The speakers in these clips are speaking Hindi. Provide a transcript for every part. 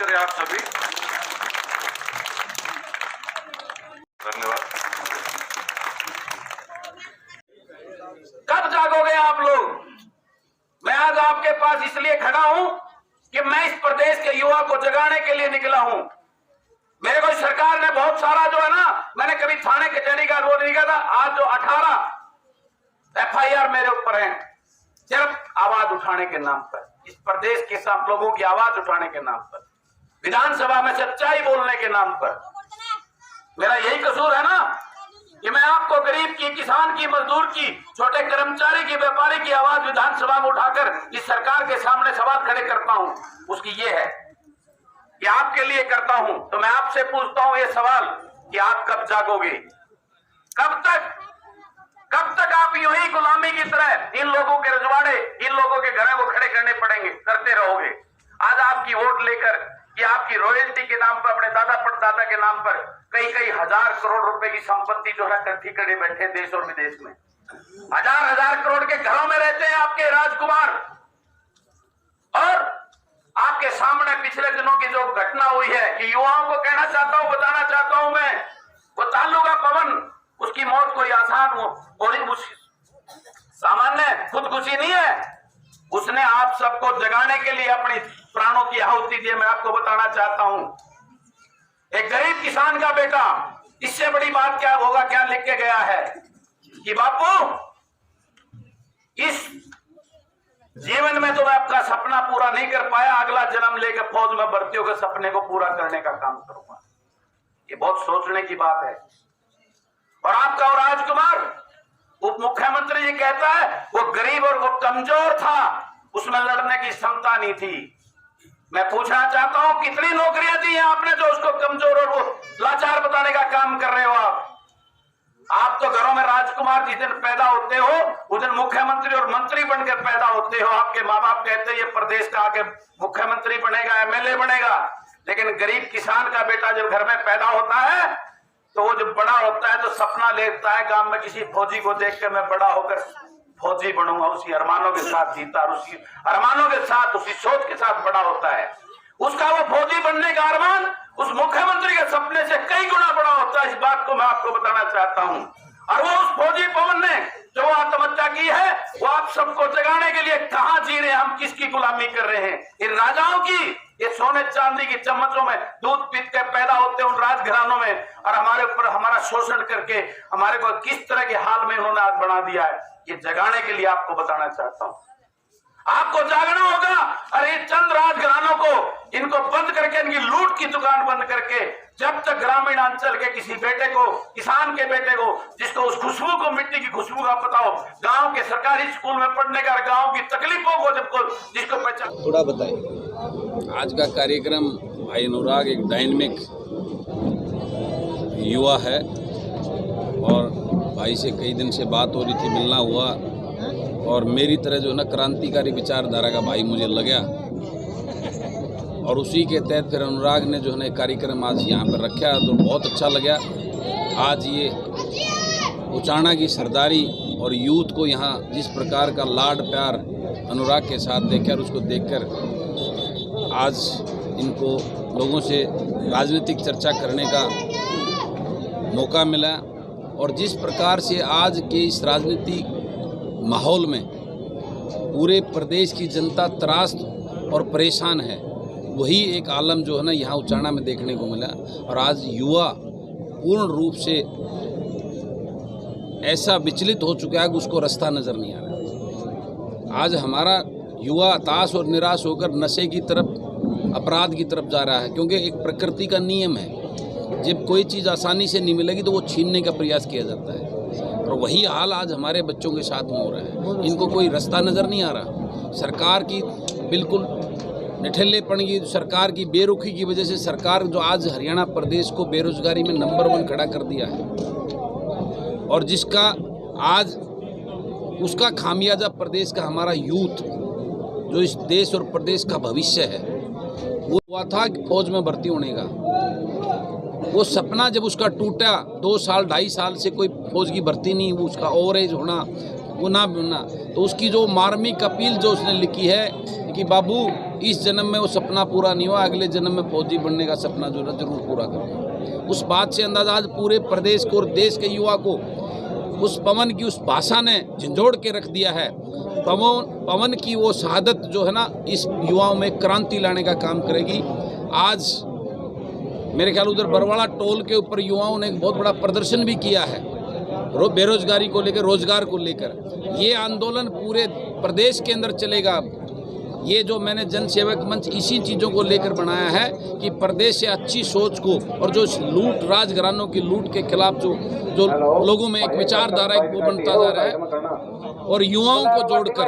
करें आप सभी। धन्यवाद। कब जागोगे आप लोग? मैं आज आपके पास इसलिए खड़ा हूं कि मैं इस प्रदेश के युवा को जगाने के लिए निकला हूं। मेरे को सरकार ने बहुत सारा जो है ना, मैंने कभी थाने कचहरी का वो नहीं कहा था। आज जो 18 FIR मेरे ऊपर हैं, सिर्फ आवाज उठाने के नाम पर, इस प्रदेश के सब लोगों की आवाज उठाने के नाम पर, विधानसभा में सच्चाई बोलने के नाम पर। मेरा यही कसूर है ना कि मैं आपको गरीब की, किसान की, मजदूर की, छोटे कर्मचारी की, व्यापारी की आवाज विधानसभा में उठाकर इस सरकार के सामने सवाल खड़े करता हूं। उसकी ये है कि आपके लिए करता हूं। तो मैं आपसे पूछता हूं ये सवाल कि आप कब जागोगे? कब तक आप यूं ही गुलामी की तरह इन लोगों के रजवाड़े, इन लोगों के घरों को खड़े करते रहोगे? आज आपकी वोट लेकर कि आपकी रॉयल्टी के नाम पर, अपने दादा परदादा के नाम पर कई हजार करोड़ रुपए की संपत्ति जो है इकट्ठी करे बैठे देश और विदेश में। हजार करोड़ के घरों में रहते हैं आपके राजकुमार। और आपके सामने पिछले दिनों की जो घटना हुई है कि युवाओं को कहना चाहता हूं, बताना चाहता हूं मैं, वो ताल्लू का पवन, उसकी मौत कोई आसान हो, सामान्य खुदकुशी नहीं है। उसने आप सबको जगाने के लिए अपनी प्राणों की आहुति दी। मैं आपको बताना चाहता हूं, एक गरीब किसान का बेटा, इससे बड़ी बात क्या होगा? क्या लिख के गया है कि बापू, इस जीवन में तो मैं आपका सपना पूरा नहीं कर पाया, अगला जन्म लेकर फौज में भर्ती होकर सपने को पूरा करने का काम करूंगा। ये बहुत सोचने की बात है। और आपका और राजकुमार उप मुख्यमंत्री जी कहता है वो गरीब और वो कमजोर था, उसमें लड़ने की क्षमता नहीं थी। मैं पूछना चाहता हूं, कितनी नौकरियां दी हैं आपने जो उसको कमजोर और वो लाचार बताने का काम कर रहे हो? आप तो घरों में राजकुमार जिस दिन पैदा होते हो उस दिन मुख्यमंत्री और मंत्री बनकर पैदा होते हो। आपके माँ बाप कहते हैं ये प्रदेश का आगे मुख्यमंत्री बनेगा, MLA बनेगा। लेकिन गरीब किसान का बेटा जब घर में पैदा होता है तो वो जब बड़ा होता है तो सपना लेता है गांव में किसी फौजी को देखकर मैं बड़ा होकर फौजी बनूंगा। उसी अरमानों के साथ जीता और उसी अरमानों के साथ, उसी सोच के साथ बड़ा होता है। उसका वो फौजी बनने का अरमान उस मुख्यमंत्री के सपने से कई गुना बड़ा होता है। इस बात को मैं आपको बताना चाहता हूं। और वो उस फौजी पवन ने जो आत्महत्या की है, वो आप सबको जगाने के लिए कहां जी रहे हैं, हम किसकी गुलामी कर रहे हैं? इन राजाओं की, ये सोने चांदी की चम्मचों में दूध पीत के पैदा होते हैं उन राजघरानों में, और हमारे ऊपर हमारा शोषण करके हमारे को किस तरह के हाल में उन्होंने आज बना दिया है। ये जगाने के लिए आपको बताना चाहता हूं। आपको जागना होगा। अरे चंद राजघरानों को, इनको बंद करके, इनकी लूट की दुकान बंद करके, जब तक ग्रामीण अंचल के किसी बेटे को, किसान के बेटे को, जिसको उस खुशबू को, मिट्टी की खुशबू का पता हो, गांव के सरकारी स्कूल में पढ़ने का, गांव की तकलीफों को जिसको पहचान। थोड़ा बताइए। आज का कार्यक्रम भाई अनुराग एक डायनेमिक युवा है और भाई से कई दिन से बात हो रही थी, मिलना हुआ, और मेरी तरह जो ना क्रांतिकारी विचारधारा का भाई मुझे लगा, और उसी के तहत फिर अनुराग ने जो है ना कार्यक्रम आज यहाँ पर रखा तो बहुत अच्छा लगा। आज ये उचाना की सरदारी और यूथ को यहाँ जिस प्रकार का लाड प्यार अनुराग के साथ देखकर, उसको देखकर आज इनको लोगों से राजनीतिक चर्चा करने का मौका मिला। और जिस प्रकार से आज के इस राजनीतिक माहौल में पूरे प्रदेश की जनता त्रास्त और परेशान है, वही एक आलम जो है ना यहाँ उचाना में देखने को मिला। और आज युवा पूर्ण रूप से ऐसा विचलित हो चुका है कि उसको रास्ता नज़र नहीं आ रहा। आज हमारा युवा हताश और निराश होकर नशे की तरफ, अपराध की तरफ जा रहा है, क्योंकि एक प्रकृति का नियम है, जब कोई चीज़ आसानी से नहीं मिलेगी तो वो छीनने का प्रयास किया जाता है। और वही हाल आज हमारे बच्चों के साथ में हो रहा है। इनको कोई रास्ता नज़र नहीं आ रहा। सरकार की बिल्कुल निठल्लेपन की, सरकार की बेरुखी की वजह से सरकार जो आज हरियाणा प्रदेश को बेरोजगारी में नंबर 1 खड़ा कर दिया है, और जिसका आज उसका खामियाजा प्रदेश का हमारा यूथ जो इस देश और प्रदेश का भविष्य है, वो हुआ था कि फौज में भर्ती होने का। वो सपना जब उसका टूटा, 2 साल 2.5 साल से कोई फौज की भर्ती नहीं, वो उसका ओवरेज होना, वो ना बनना, तो उसकी जो मार्मिक अपील जो उसने लिखी है कि बाबू इस जन्म में वो सपना पूरा नहीं हुआ, अगले जन्म में फौजी बनने का सपना जो है जरूर पूरा करूँगा। उस बात से अंदाजा आज पूरे प्रदेश को और देश के युवा को उस पवन की उस भाषा ने झंझोड़ के रख दिया है। पवन की वो शहादत जो है ना, इस युवाओं में क्रांति लाने का काम करेगी। आज मेरे ख्याल उधर बरवाड़ा टोल के ऊपर युवाओं ने एक बहुत बड़ा प्रदर्शन भी किया है, बेरोजगारी को लेकर, रोजगार को लेकर। ये आंदोलन पूरे प्रदेश के अंदर चलेगा। ये जो मैंने जन सेवक मंच इसी चीज़ों को लेकर बनाया है कि प्रदेश से अच्छी सोच को और जो लूट, राजघरानों की लूट के खिलाफ जो लोगों में एक विचारधारा वो बनता जा रहा है, और युवाओं को जोड़कर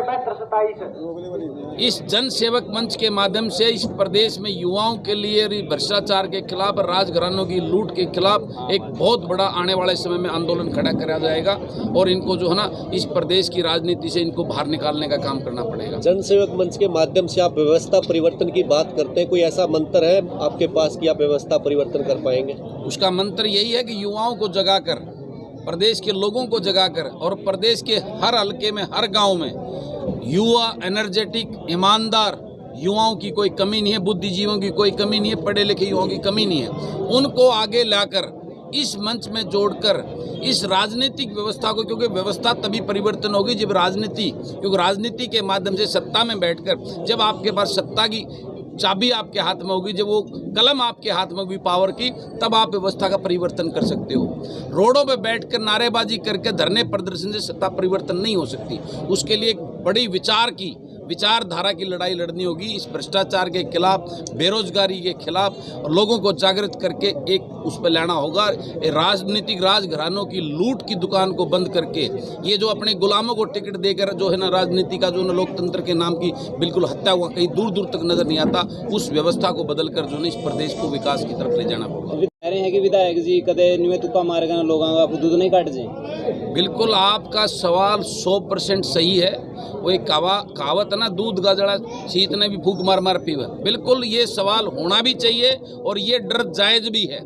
इस जन सेवक मंच के माध्यम से इस प्रदेश में युवाओं के लिए भ्रष्टाचार के खिलाफ, राजघरानों की लूट के खिलाफ एक बहुत बड़ा आने वाले समय में आंदोलन खड़ा करा जाएगा, और इनको जो है ना इस प्रदेश की राजनीति से इनको बाहर निकालने का काम करना पड़ेगा। जन सेवक मंच के माध्यम से आप व्यवस्था परिवर्तन की बात करते हैं, कोई ऐसा मंत्र है आपके पास कि आप व्यवस्था परिवर्तन कर पाएंगे? उसका मंत्र यही है कि युवाओं को जगाकर, प्रदेश के लोगों को जगाकर, और प्रदेश के हर हलके में, हर गांव में युवा एनर्जेटिक, ईमानदार युवाओं की कोई कमी नहीं है, बुद्धिजीवियों की कोई कमी नहीं है, पढ़े लिखे युवाओं की कमी नहीं है। उनको आगे लाकर इस मंच में जोड़कर इस राजनीतिक व्यवस्था को, क्योंकि व्यवस्था तभी परिवर्तन होगी जब राजनीति, क्योंकि राजनीति के माध्यम से सत्ता में बैठकर जब आपके पास सत्ता की चाबी आपके हाथ में होगी, जब वो कलम आपके हाथ में होगी पावर की, तब आप व्यवस्था का परिवर्तन कर सकते हो। रोडों पे बैठकर नारेबाजी करके, धरने प्रदर्शन से सत्ता परिवर्तन नहीं हो सकती। उसके लिए एक बड़ी विचारधारा की लड़ाई लड़नी होगी, इस भ्रष्टाचार के खिलाफ, बेरोजगारी के खिलाफ, और लोगों को जागृत करके एक उस पर लाना होगा। राजनीतिक राजघरानों की लूट की दुकान को बंद करके, ये जो अपने गुलामों को टिकट देकर जो है ना राजनीति का जो ना लोकतंत्र के नाम की बिल्कुल हत्या हुआ कहीं दूर दूर तक नजर नहीं आता, उस व्यवस्था को बदल कर जो है इस प्रदेश को विकास की तरफ ले जाना होगा। कह रहे हैं कि विधायक जी कदे निवे तुक्का मारेगा, लोगों का दूध नहीं काट जाए। बिल्कुल आपका सवाल 100% सही है। वो एक कहावत है ना, दूध का जड़ा शीत ने भी फूंक मार मार पीवा। बिल्कुल ये सवाल होना भी चाहिए और ये डर जायज़ भी है।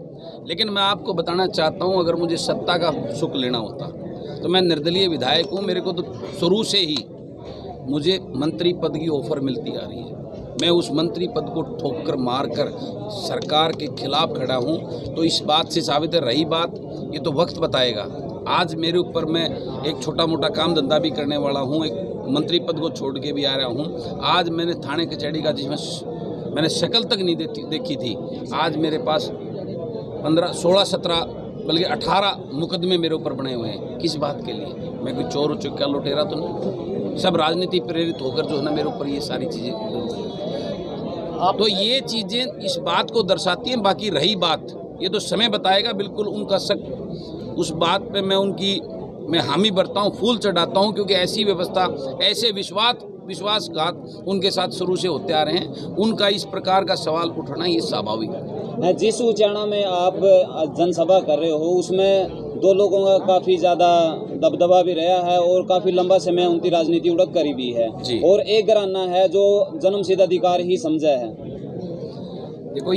लेकिन मैं आपको बताना चाहता हूँ, अगर मुझे सत्ता का सुख लेना होता तो मैं निर्दलीय विधायक हूँ। मेरे को तो शुरू से ही मुझे मंत्री पद की ऑफर मिलती आ रही है। मैं उस मंत्री पद को ठोकर मार कर सरकार के खिलाफ खड़ा हूँ, तो इस बात से साबित है। रही बात, ये तो वक्त बताएगा। आज मेरे ऊपर मैं एक छोटा मोटा काम धंधा भी करने वाला हूँ, एक मंत्री पद को छोड़ के भी आ रहा हूँ। आज मैंने थाने कचहरी का, जिसमें मैंने शक्ल तक नहीं देखी थी, आज मेरे पास 15, 16, 17 बल्कि 18 मुकदमे मेरे ऊपर बने हुए हैं। किस बात के लिए? मैं कोई चोर चुक्का लुटेरा तो नहीं, सब राजनीति प्रेरित होकर जो है ना मेरे ऊपर ये सारी चीज़ें, तो ये चीज़ें इस बात को दर्शाती हैं। बाकी रही बात, ये तो समय बताएगा। बिल्कुल उनका शक, उस बात पे मैं हामी भरता हूँ, फूल चढ़ाता हूँ, क्योंकि ऐसी व्यवस्था, ऐसे विश्वासघात उनके साथ शुरू से होते आ रहे हैं। उनका इस प्रकार का सवाल उठना ये स्वाभाविक है। जिस उचाना में आप जनसभा कर रहे हो, उसमें दो लोगों का काफ़ी ज़्यादा दबदबा भी रहा है और काफ़ी लंबा समय उनकी राजनीति उड़क करी भी है, और एक घराना है जो जन्मसिद्ध अधिकार ही समझा है। देखो तो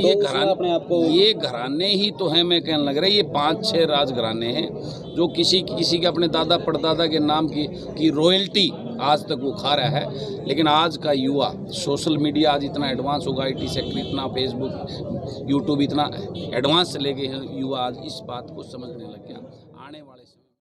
ये घराने ही तो हैं, मैं कहने लग रहा है। ये 5-6 राजघराने हैं जो किसी के अपने दादा परदादा के नाम की रॉयल्टी आज तक वो खा रहा है। लेकिन आज का युवा, सोशल मीडिया आज इतना एडवांस होगा, IT सेक्टर इतना, फेसबुक, यूट्यूब इतना एडवांस चले गए हैं, युवा आज इस बात को समझने लग गया।